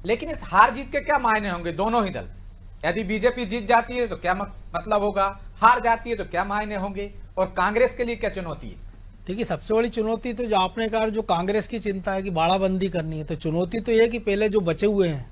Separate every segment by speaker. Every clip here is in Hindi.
Speaker 1: लेकिन इस हार जीत के क्या मायने होंगे दोनों ही दल? यदि बीजेपी जीत जाती है तो क्या मतलब होगा, हार जाती है तो क्या मायने होंगे, और कांग्रेस के लिए क्या चुनौती है?
Speaker 2: देखिए, सबसे बड़ी चुनौती तो जो आपने कहा, जो कांग्रेस की चिंता है कि बाड़ाबंदी करनी है, तो चुनौती तो ये है कि पहले जो बचे हुए हैं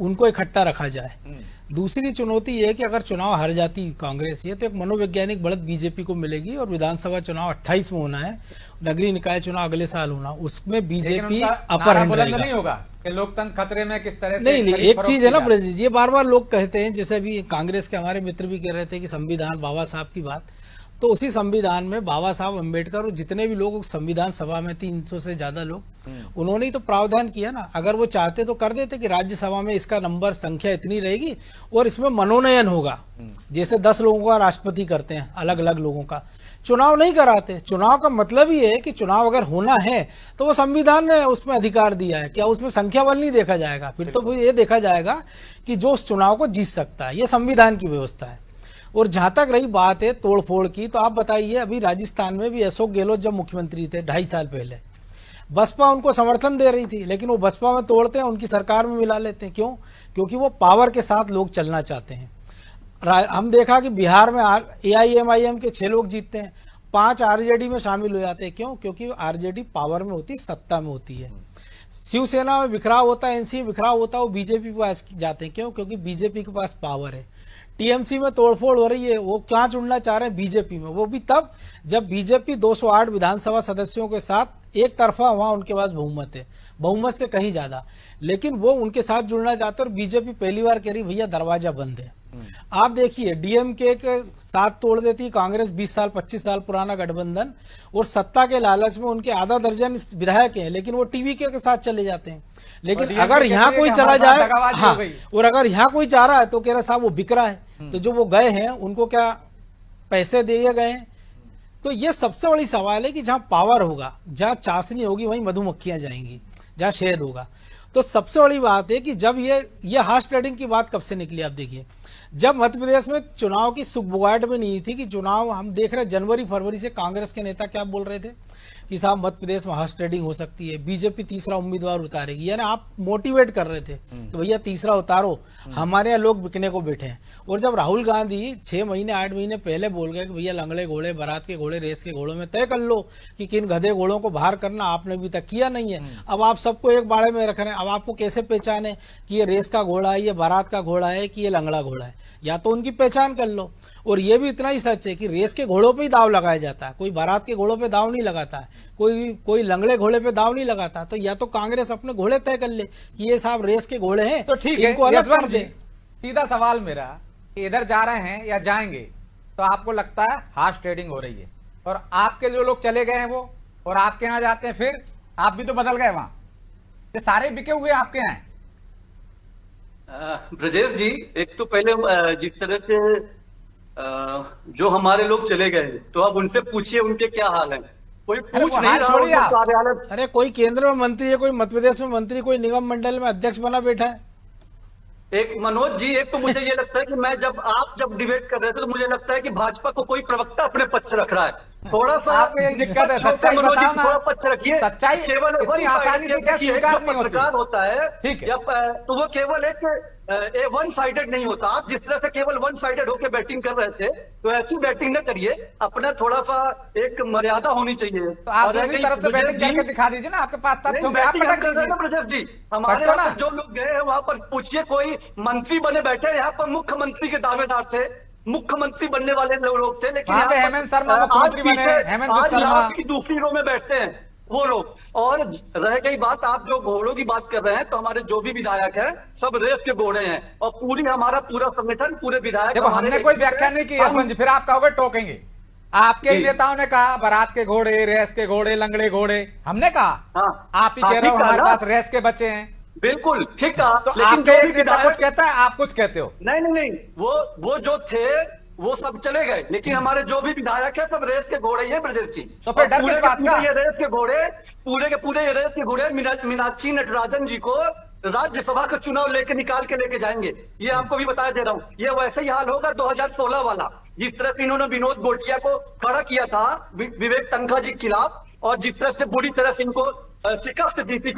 Speaker 2: उनको इकट्ठा रखा जाए। दूसरी चुनौती ये है कि अगर चुनाव हार जाती कांग्रेस ये, तो एक मनोवैज्ञानिक बढ़त बीजेपी को मिलेगी, और विधानसभा चुनाव 28 में होना है, नगरीय निकाय चुनाव अगले साल होना, उसमें बीजेपी अपर हैंड रहेगा।
Speaker 1: नहीं होगा कि लोकतंत्र खतरे में किस तरह से?
Speaker 2: नहीं, एक चीज है ना ब्रजेश जी, ये बार बार लोग कहते हैं, जैसे अभी कांग्रेस के हमारे मित्र भी कह रहे थे कि संविधान, बाबा साहब की बात, तो उसी संविधान में बाबा साहब अम्बेडकर और जितने भी लोग संविधान सभा में 300 से ज्यादा लोग, उन्होंने ही तो प्रावधान किया ना। अगर वो चाहते तो कर देते कि राज्यसभा में इसका नंबर, संख्या इतनी रहेगी और इसमें मनोनयन होगा, जैसे 10 लोगों का राष्ट्रपति करते हैं, अलग अलग लोगों का। चुनाव नहीं कराते। चुनाव का मतलब ही है कि चुनाव अगर होना है तो वो संविधान ने उसमें अधिकार दिया है, क्या उसमें संख्या बल नहीं देखा जाएगा? फिर तो ये देखा जाएगा कि जो उस चुनाव को जीत सकता है, ये संविधान की व्यवस्था है। और जहां तक रही बात है तोड़फोड़ की, तो आप बताइए, अभी राजस्थान में भी अशोक गहलोत जब मुख्यमंत्री थे 2.5 साल पहले, बसपा उनको समर्थन दे रही थी, लेकिन वो बसपा में तोड़ते हैं, उनकी सरकार में मिला लेते हैं। क्यों? क्योंकि वो पावर के साथ लोग चलना चाहते हैं। हम देखा कि बिहार में AIMIM के 6 लोग जीतते हैं, 5 RJD में शामिल हो जाते हैं। क्यों? क्योंकि RJD पावर में होती है, सत्ता में होती है। शिवसेना में बिखराव होता है, NC में बिखराव होता है, वो बीजेपी के पास जाते हैं। क्यों? क्योंकि बीजेपी के पास पावर है। TMC में तोड़फोड़ हो रही है, वो क्या चुनना चाह रहे हैं? बीजेपी में। वो भी तब जब बीजेपी 208 विधानसभा सदस्यों के साथ एक तरफा, वहां उनके पास बहुमत है, बहुमत से कहीं ज्यादा, लेकिन वो उनके साथ जुड़ना चाहते हैं। और बीजेपी पहली बार कह रही भैया दरवाजा बंद है। आप देखिए, DMK के साथ तोड़ देती कांग्रेस, 20 साल 25 साल पुराना गठबंधन, और सत्ता के लालच में उनके आधा दर्जन विधायक हैं, लेकिन वो TVK के साथ चले जाते हैं। लेकिन अगर यहाँ कोई चला जाए, हाँ, और अगर यहाँ कोई चाह रहा है तो कह रहा साहब वो बिक रहा है, तो जो वो गए हैं उनको क्या पैसे दिए गए हैं? तो ये सबसे बड़ी सवाल है कि जहां पावर होगा, जहां चाशनी होगी, वहीं मधुमक्खियां जाएंगी, जहां शहद होगा। तो सबसे बड़ी बात है कि जब ये हार्स ट्रेडिंग की बात कब से निकली? आप देखिए, जब मध्य प्रदेश में चुनाव की सुगबुगाहट में नहीं थी कि चुनाव, हम देख रहे जनवरी फरवरी से कांग्रेस के नेता क्या बोल रहे थे कि साहब मध्य प्रदेश में हार्स ट्रेडिंग हो सकती है, बीजेपी तीसरा उम्मीदवार उतारेगी। यानी आप मोटिवेट कर रहे थे कि भैया तीसरा उतारो, हमारे यहाँ लोग बिकने को बैठे हैं। और जब राहुल गांधी 6 महीने 8 महीने पहले बोल गए कि भैया लंगड़े घोड़े, बारात के घोड़े, रेस के घोड़ों में तय कर लो कि किन गधे घोड़ों को बाहर करना, आपने अभी तक किया नहीं है। अब आप सबको एक बाड़े में रख रहे हैं। अब आपको कैसे पहचाने कि ये रेस का घोड़ा है, ये बारात का घोड़ा है, कि ये लंगड़ा घोड़ा है? या तो उनकी पहचान कर लो। और ये भी इतना ही सच है कि रेस के घोड़ों पे ही दाव लगाया जाता है, कोई बारात के घोड़ों पे दाव नहीं लगाता है, कोई लंगड़े घोड़े पे दाव नहीं लगाता। तो या तो कांग्रेस अपने घोड़े तय कर ले कि ये साहब रेस के घोड़े हैं,
Speaker 1: तो ठीक है, इनको अलग कर दे। सीधा सवाल मेरा, इधर जा रहे हैं या जाएंगे, तो आपको लगता है हार्स ट्रेडिंग हो रही है, और आपके जो लोग चले गए हैं वो, और आपके यहाँ जाते हैं, फिर आप भी तो बदल गए वहां, ये सारे बिके हुए आपके यहाँ हैं।
Speaker 3: ब्रजेश जी, एक तो पहले जिस तरह से जो हमारे लोग चले गए, तो अब उनसे पूछिए उनके क्या हाल है। कोई पूछ नहीं रहा कार्यालय।
Speaker 2: अरे कोई केंद्र में मंत्री है, कोई मध्य प्रदेश में मंत्री, कोई निगम मंडल में अध्यक्ष बना बैठा है।
Speaker 3: एक मनोज जी, एक तो मुझे ये लगता है कि मैं जब डिबेट कर रहे थे तो मुझे लगता है कि भाजपा को कोई प्रवक्ता अपने पक्ष रख रहा है। थोड़ा सा
Speaker 1: दिक्कत है, सच्चाई बताओ ना।
Speaker 3: थोड़ा पक्ष रखिए।
Speaker 1: सच्चाई
Speaker 3: केवल
Speaker 1: इतनी आसानी से क्या स्वीकार नहीं होती?
Speaker 3: पत्रकार होता है,
Speaker 1: ठीक है,
Speaker 3: तो वो केवल एक वन साइडेड नहीं होता। आप जिस तरह से केवल वन साइडेड होकर बैटिंग कर रहे थे, तो ऐसी बैटिंग न करिए, अपना थोड़ा सा एक मर्यादा होनी चाहिए।
Speaker 1: तो आप दूसरी तरफ से बैटिंग करके दिखा दीजिए ना, आपके पास तथ्य होंगे, आप पटक दीजिए।
Speaker 3: ब्रजेश जी, हमारे यहाँ जो लोग गए हैं वहां पर पूछिए, कोई मंत्री बने बैठे, यहाँ पर मुख्यमंत्री के दावेदार थे, मुख्यमंत्री बनने वाले लोग थे, लेकिन
Speaker 1: हेमंत शर्मा मुख्यमंत्री बने, हेमंत शर्मा
Speaker 3: की दूसरी रो में बैठते हैं वो लोग। और रह गई बात, आप जो घोड़ों की बात कर रहे हैं, तो हमारे जो भी विधायक हैं सब रेस के घोड़े हैं, और हमारा पूरा संगठन, पूरे विधायक।
Speaker 1: देखो, हमने कोई व्याख्या नहीं की यशवंत जी, फिर आप कहोगे टोकेंगे। आपके ही नेताओं ने कहा बारात के घोड़े, रेस के घोड़े, लंगड़े घोड़े, हमने कहा। आप ही कह रहे हो हमारे पास रेस के बच्चे हैं।
Speaker 3: बिल्कुल ठीक है,
Speaker 1: तो लेकिन जो एक नेता कुछ कहता है, आप कुछ कहते हो।
Speaker 3: नहीं, वो जो थे वो सब चले गए, लेकिन हमारे जो भी विधायक है सब रेस के घोड़े हैं ब्रजेश जी।
Speaker 1: तो फिर डर किस बात का?
Speaker 3: ये रेस के घोड़े, पूरे के पूरे ये रेस के घोड़े मीनाक्षी नटराजन जी को राज्यसभा का चुनाव निकाल के लेके जाएंगे। ये आपको भी बता दे रहा हूँ, ये वैसे ही हाल होगा 2016 वाला, जिस तरह से इन्होंने विनोद गोटिया को खड़ा किया था विवेक तनखा जी के खिलाफ, और जिस तरह से बुरी तरह से इनको शिकस्त दी थी।